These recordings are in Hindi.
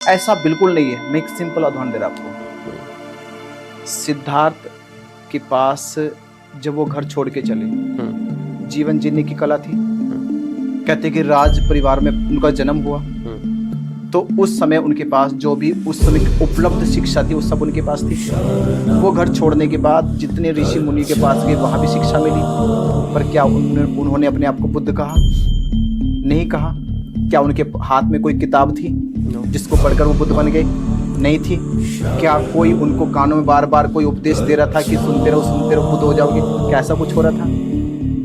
ऐसा बिल्कुल नहीं है। मैं एक सिंपल उदाहरण दे रहा आपको। सिद्धार्थ के पास जब वो घर छोड़ के चले, जीवन जीने की कला थी। कहते कि राज परिवार में उनका जन्म हुआ, तो उस समय उनके पास जो भी उस समय उपलब्ध शिक्षा थी वो सब उनके पास थी। वो घर छोड़ने के बाद जितने ऋषि मुनि के पास गए वहाँ भी शिक्षा मिली, पर क्या उन्होंने अपने आप को बुद्ध कहा? नहीं कहा। क्या उनके हाथ में कोई किताब थी जिसको पढ़कर वो बुद्ध बन गए? नहीं थी। क्या कोई उनको कानों में बार बार कोई उपदेश दे रहा था कि सुनते रहो बुद्ध हो जाओगे? क्या ऐसा कुछ हो रहा था?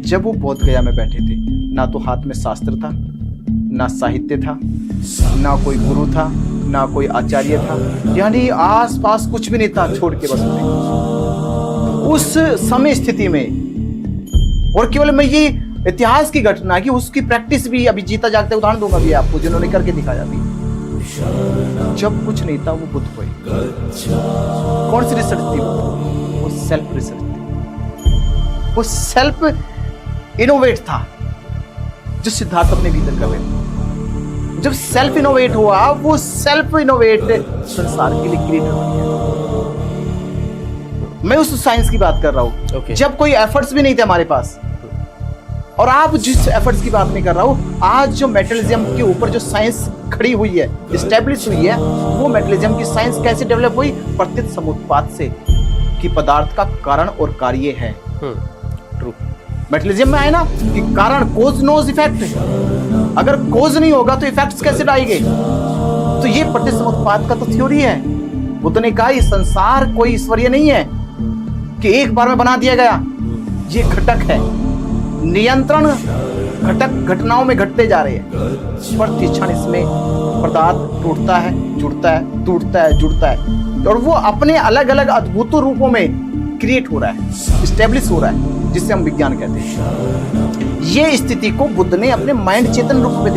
जब वो बोध गया में बैठे थे, ना तो हाथ में शास्त्र था, ना साहित्य था, ना कोई गुरु था, ना कोई आचार्य था, यानी आस पास कुछ भी नहीं था, छोड़ के बस उस समय स्थिति में। और केवल मैं ये इतिहास की घटना है कि उसकी प्रैक्टिस भी अभी जीता जागता उदाहरण दूंगा भी आपको, जिन्होंने करके दिखाया भी। जब कुछ नहीं था वो बुद्ध हुए। कौन सी रिसर्च थी वो सेल्फ रिसर्च थी, वो सेल्फ इनोवेट था जो सिद्धार्थ अपने भीतर कर रहे थे। जब सेल्फ इनोवेट हुआ, वो सेल्फ इनोवेट संसार के लिए क्रिएटर बन गया। मैं उस साइंस की बात कर रहा हूं। जब कोई एफर्ट्स भी नहीं थे हमारे पास, और आप जिस एफर्ट्स की बात नहीं कर रहा हूं, आज जो मेटलिज्म के ऊपर जो साइंस खड़ी हुई है, एस्टेब्लिश हुई है, वो मेटलिज्म की साइंस कैसे डेवलप हुई? प्रत्यक्ष समुत्पाद से, कि पदार्थ का कारण और कार्य है। ट्रू। मेटलिज्म में आए ना कि कारण, कोज नोज इफेक्ट। अगर कोज नहीं होगा तो इफेक्ट्स कैसे आएंगे? तो ये प्रत्यक्ष समुत्पाद का तो थ्योरी है। बुद्ध ने कहा ये संसार कोई ईश्वरीय नहीं है कि एक बार में बना दिया गया, ये घटक है। नियंत्रण घटक घटनाओं में घटते जा रहे हैं। प्रतिक्षण इसमें पदार्थ टूटता है, जुड़ता है, टूटता है, जुड़ता है, और वो अपने अलग अलग अद्भुत रूपों में क्रिएट हो रहा है, स्टेब्लिश हो रहा है, जिसे हम विज्ञान कहते हैं। ये स्थिति को बुद्ध ने अपने माइंड चेतन रूप में